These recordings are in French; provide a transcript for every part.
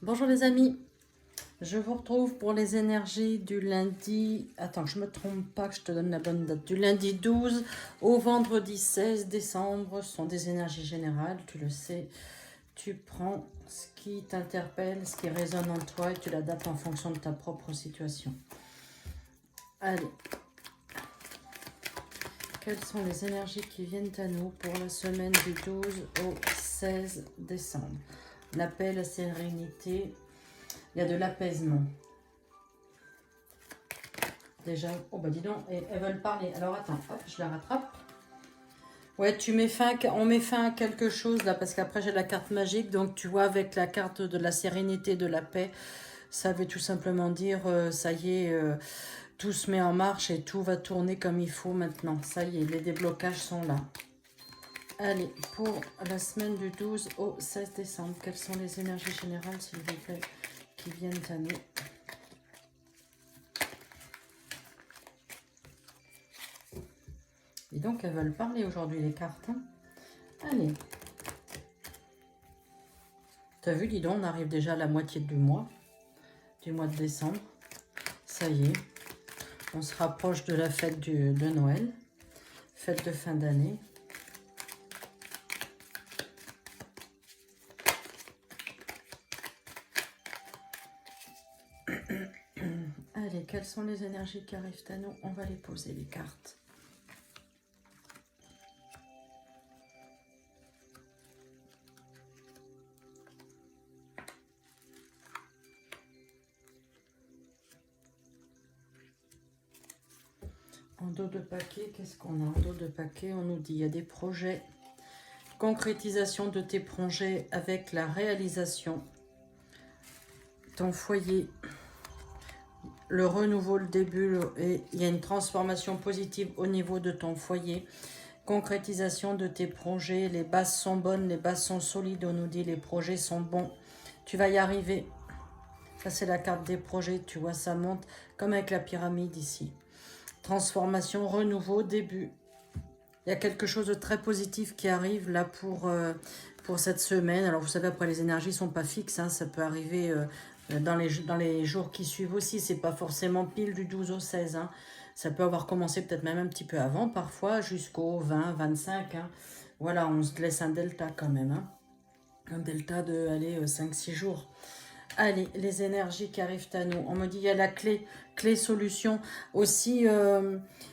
Bonjour les amis, je vous retrouve pour les énergies du lundi, attends que je me trompe pas, que je te donne la bonne date, du lundi 12 au vendredi 16 décembre. Ce sont des énergies générales, tu le sais, tu prends ce qui t'interpelle, ce qui résonne en toi et tu l'adaptes en fonction de ta propre situation. Allez, quelles sont les énergies qui viennent à nous pour la semaine du 12 au 16 décembre? La paix, la sérénité, il y a de l'apaisement. Déjà, oh bah dis donc, elles veulent parler. Alors attends, hop, je la rattrape. Ouais, on met fin à quelque chose là, parce qu'après j'ai la carte magique. Donc tu vois, avec la carte de la sérénité, de la paix, ça veut tout simplement dire, ça y est, tout se met en marche et tout va tourner comme il faut maintenant. Ça y est, les déblocages sont là. Allez, pour la semaine du 12 au 16 décembre, quelles sont les énergies générales, s'il vous plaît, qui viennent à nous? Et donc, elles veulent parler aujourd'hui, les cartes. Hein. Allez. T'as vu, dis donc, on arrive déjà à la moitié du mois de décembre. Ça y est. On se rapproche de la fête de Noël. Fête de fin d'année. Allez, quelles sont les énergies qui arrivent à nous? On va les poser, les cartes. En dos de paquet, qu'est-ce qu'on a? En dos de paquet, on nous dit, il y a des projets. Concrétisation de tes projets avec la réalisation. Ton foyer, le renouveau, le début, et il y a une transformation positive au niveau de ton foyer. Concrétisation de tes projets, les bases sont bonnes, les bases sont solides, on nous dit les projets sont bons. Tu vas y arriver. Ça, c'est la carte des projets, tu vois, ça monte comme avec la pyramide ici. Transformation, renouveau, début. Il y a quelque chose de très positif qui arrive là pour cette semaine. Alors, vous savez, après, les énergies ne sont pas fixes. Hein, ça peut arriver dans les jours qui suivent aussi. C'est pas forcément pile du 12 au 16. Hein. Ça peut avoir commencé peut-être même un petit peu avant, parfois, jusqu'au 20, 25. Hein. Voilà, on se laisse un delta quand même. Hein. Un delta de, allez, 5-6 jours. Allez, les énergies qui arrivent à nous. On me dit, il y a la clé solution. Aussi,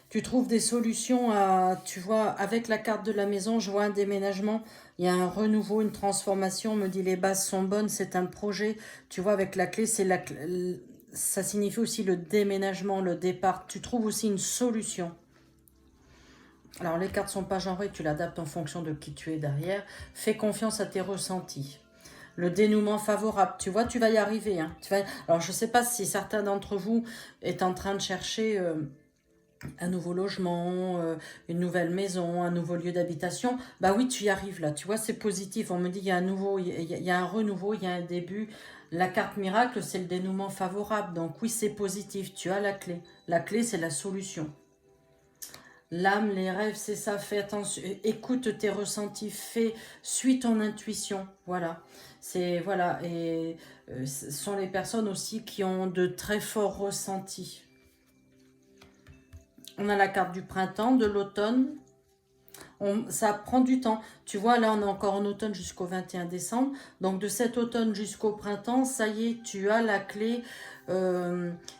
tu trouves des solutions à, tu vois, avec la carte de la maison, je vois un déménagement. Il y a un renouveau, une transformation. On me dit, les bases sont bonnes, c'est un projet. Tu vois, avec la clé, ça signifie aussi le déménagement, le départ. Tu trouves aussi une solution. Alors, les cartes ne sont pas genrées, tu l'adaptes en fonction de qui tu es derrière. Fais confiance à tes ressentis. Le dénouement favorable, tu vois, tu vas y arriver. Hein. Alors, je ne sais pas si certains d'entre vous est en train de chercher un nouveau logement, une nouvelle maison, un nouveau lieu d'habitation. Bah oui, tu y arrives là. Tu vois, c'est positif. On me dit il y a un nouveau, il y a un renouveau, il y a un début. La carte miracle, c'est le dénouement favorable. Donc oui, c'est positif. Tu as la clé. La clé, c'est la solution. L'âme, les rêves, c'est ça. Fais attention, écoute tes ressentis, suis ton intuition. Voilà. Voilà. Et ce sont les personnes aussi qui ont de très forts ressentis. On a la carte du printemps, de l'automne. Ça prend du temps. Tu vois, là, on est encore en automne jusqu'au 21 décembre. Donc, de cet automne jusqu'au printemps, ça y est, tu as la clé.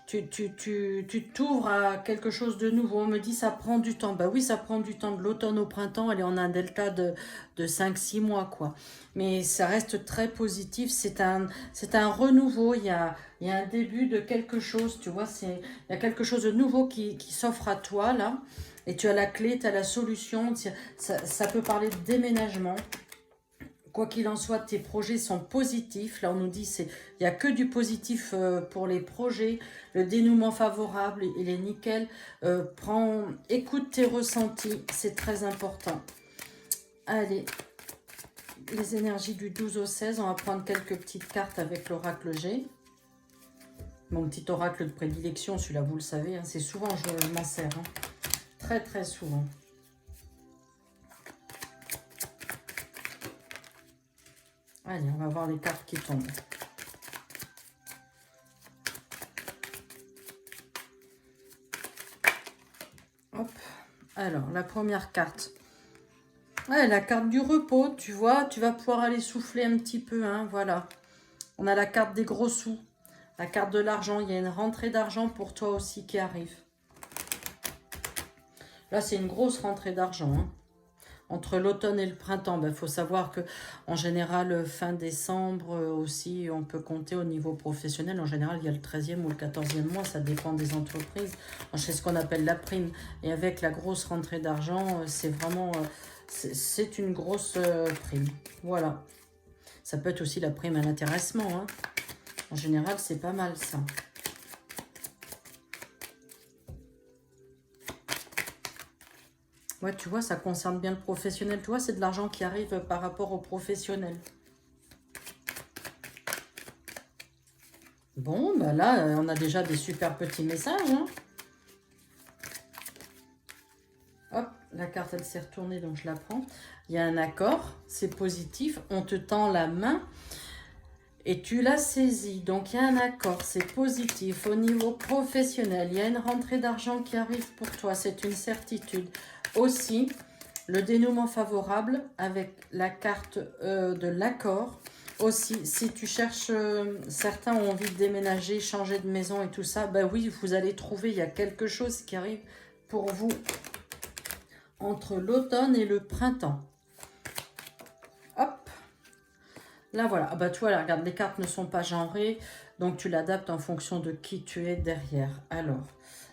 Tu t'ouvres à quelque chose de nouveau. On me dit, ça prend du temps. Bah oui, ça prend du temps. De l'automne au printemps, allez, on a un delta de 5-6 mois, quoi. Mais ça reste très positif. C'est un renouveau. Il y a un début de quelque chose, tu vois. Il y a quelque chose de nouveau qui s'offre à toi, là. Et tu as la clé, tu as la solution. Ça peut parler de déménagement. Quoi qu'il en soit, tes projets sont positifs. Là, on nous dit il n'y a que du positif pour les projets. Le dénouement favorable, il est nickel. Écoute tes ressentis, c'est très important. Allez, les énergies du 12 au 16, on va prendre quelques petites cartes avec l'oracle G. Mon petit oracle de prédilection, celui-là, vous le savez, hein, c'est souvent, je m'en sers. Hein. Très, très souvent. Allez, on va voir les cartes qui tombent. Alors, la première carte. Ouais, la carte du repos, tu vois, tu vas pouvoir aller souffler un petit peu, hein, voilà. On a la carte des gros sous, la carte de l'argent. Il y a une rentrée d'argent pour toi aussi qui arrive. Là, c'est une grosse rentrée d'argent, hein. Entre l'automne et le printemps, il faut savoir que en général, fin décembre aussi, on peut compter au niveau professionnel. En général, il y a le 13e ou le 14e mois, ça dépend des entreprises. C'est ce qu'on appelle la prime. Et avec la grosse rentrée d'argent, c'est vraiment... c'est une grosse prime. Voilà. Ça peut être aussi la prime à l'intéressement, hein. En général, c'est pas mal ça. Ouais, tu vois, ça concerne bien le professionnel. Tu vois, c'est de l'argent qui arrive par rapport au professionnel. Bon, bah là, on a déjà des super petits messages, hein. Hop, la carte, elle s'est retournée, donc je la prends. Il y a un accord, c'est positif. On te tend la main et tu la saisis. Donc, il y a un accord, c'est positif. Au niveau professionnel, il y a une rentrée d'argent qui arrive pour toi. C'est une certitude. Aussi, le dénouement favorable avec la carte de l'accord. Aussi, si tu cherches, certains ont envie de déménager, changer de maison et tout ça, ben oui, vous allez trouver, il y a quelque chose qui arrive pour vous entre l'automne et le printemps. Hop, là voilà, ah bah tu vois, là, regarde, les cartes ne sont pas genrées, donc tu l'adaptes en fonction de qui tu es derrière. Alors,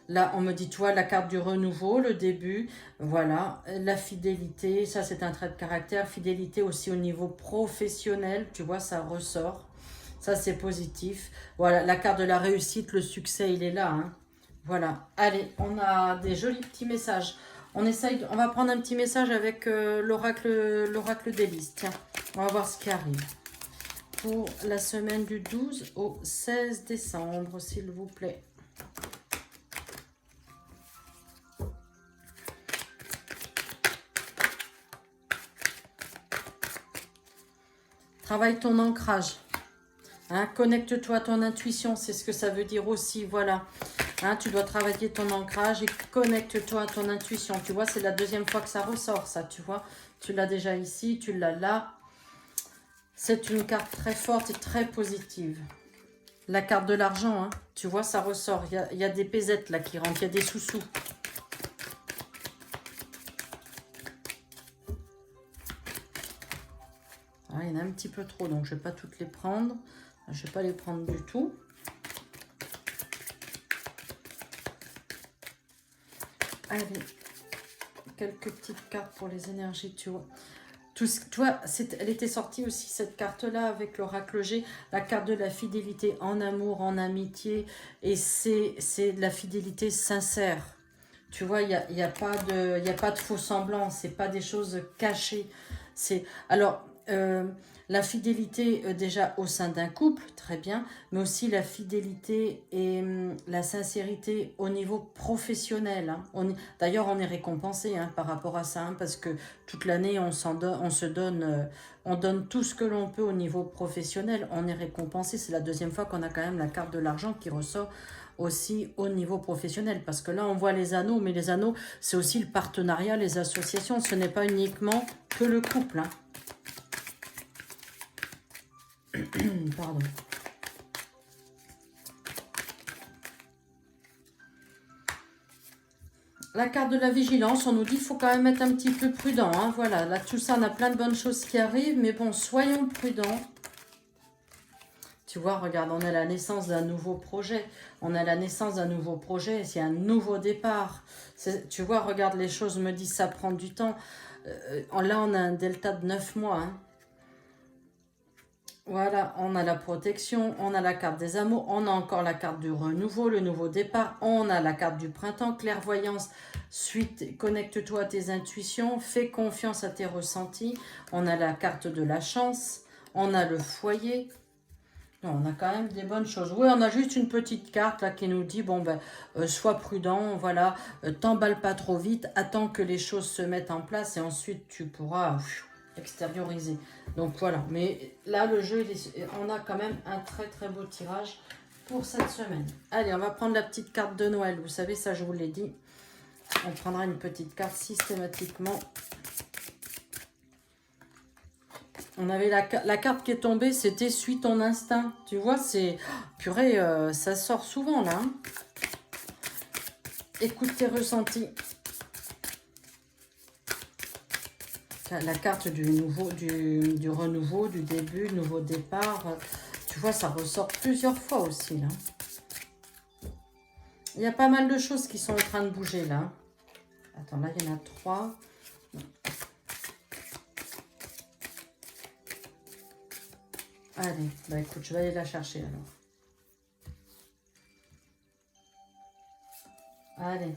là, on me dit, tu vois, la carte du renouveau, le début, voilà, la fidélité, ça c'est un trait de caractère, fidélité aussi au niveau professionnel, tu vois, ça ressort, ça c'est positif. Voilà, la carte de la réussite, le succès, il est là, hein. Voilà, allez, on a des jolis petits messages. On essaye, on va prendre un petit message avec l'oracle d'Élise. Tiens, on va voir ce qui arrive. Pour la semaine du 12 au 16 décembre, s'il vous plaît. Travaille ton ancrage. Hein, connecte-toi à ton intuition, c'est ce que ça veut dire aussi, voilà. Hein, tu dois travailler ton ancrage et connecte-toi à ton intuition. Tu vois, c'est la deuxième fois que ça ressort, ça, tu vois. Tu l'as déjà ici, tu l'as là. C'est une carte très forte et très positive. La carte de l'argent, hein, tu vois, ça ressort. Il y a des pésettes là qui rentrent, il y a des sous-sous. Ah, il y en a un petit peu trop, donc je ne vais pas toutes les prendre. Je ne vais pas les prendre du tout. Allez, quelques petites cartes pour les énergies, tu vois. Tu vois, elle était sortie aussi, cette carte-là, avec l'oracle G, la carte de la fidélité en amour, en amitié, et c'est de la fidélité sincère. Tu vois, il y a pas de faux semblants, c'est pas des choses cachées. Alors, la fidélité déjà au sein d'un couple, très bien, mais aussi la fidélité et la sincérité au niveau professionnel, hein. D'ailleurs, on est récompensé, hein, par rapport à ça, hein, parce que toute l'année, on se donne, on donne tout ce que l'on peut au niveau professionnel. On est récompensé. C'est la deuxième fois qu'on a quand même la carte de l'argent qui ressort aussi au niveau professionnel, parce que là on voit les anneaux, mais les anneaux c'est aussi le partenariat, les associations, ce n'est pas uniquement que le couple, hein. Pardon. La carte de la vigilance, on nous dit qu'il faut quand même être un petit peu prudent, hein. Voilà, là tout ça, on a plein de bonnes choses qui arrivent, mais bon, soyons prudents. Tu vois, regarde, on a la naissance d'un nouveau projet. On a la naissance d'un nouveau projet. C'est un nouveau départ. Tu vois, regarde, les choses me disent ça prend du temps. Là, on a un delta de 9 mois, hein. Voilà, on a la protection, on a la carte des amours, on a encore la carte du renouveau, le nouveau départ, on a la carte du printemps, clairvoyance, suite, connecte-toi à tes intuitions, fais confiance à tes ressentis, on a la carte de la chance, on a le foyer. Non, on a quand même des bonnes choses. Oui, on a juste une petite carte là qui nous dit, bon ben, sois prudent, voilà, t'emballe pas trop vite, attends que les choses se mettent en place et ensuite tu pourras extérioriser. Donc voilà, mais là le jeu, on a quand même un très très beau tirage pour cette semaine. Allez, on va prendre la petite carte de Noël, vous savez, ça je vous l'ai dit. On prendra une petite carte systématiquement. On avait la carte qui est tombée, c'était « Suis ton instinct ». Tu vois, c'est... Purée, ça sort souvent, là. Hein. Écoute tes ressentis. La carte du renouveau, du début, nouveau départ. Tu vois, ça ressort plusieurs fois aussi, là. Il y a pas mal de choses qui sont en train de bouger, là. Attends, là, il y en a 3. Allez, bah écoute, je vais aller la chercher, alors. Allez.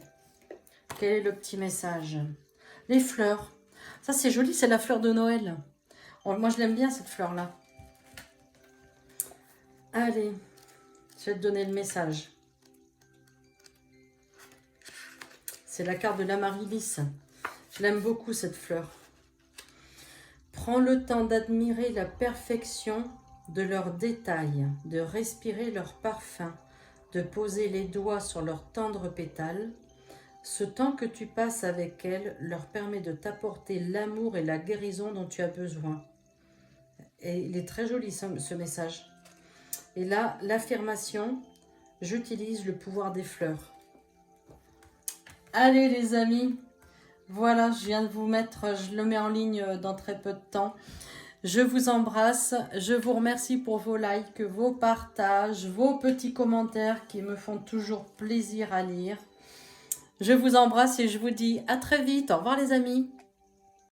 Quel est le petit message? Les fleurs. Ça, c'est joli, c'est la fleur de Noël. Moi, je l'aime bien, cette fleur-là. Allez, je vais te donner le message. C'est la carte de l'Amaryllis. Je l'aime beaucoup, cette fleur. Prends le temps d'admirer la perfection de leurs détails, de respirer leur parfum, de poser les doigts sur leurs tendres pétales. Ce temps que tu passes avec elles leur permet de t'apporter l'amour et la guérison dont tu as besoin. Et il est très joli ce message. Et là, l'affirmation, j'utilise le pouvoir des fleurs. Allez les amis, voilà, je viens de vous mettre, je le mets en ligne dans très peu de temps. Je vous embrasse, je vous remercie pour vos likes, vos partages, vos petits commentaires qui me font toujours plaisir à lire. Je vous embrasse et je vous dis à très vite. Au revoir les amis.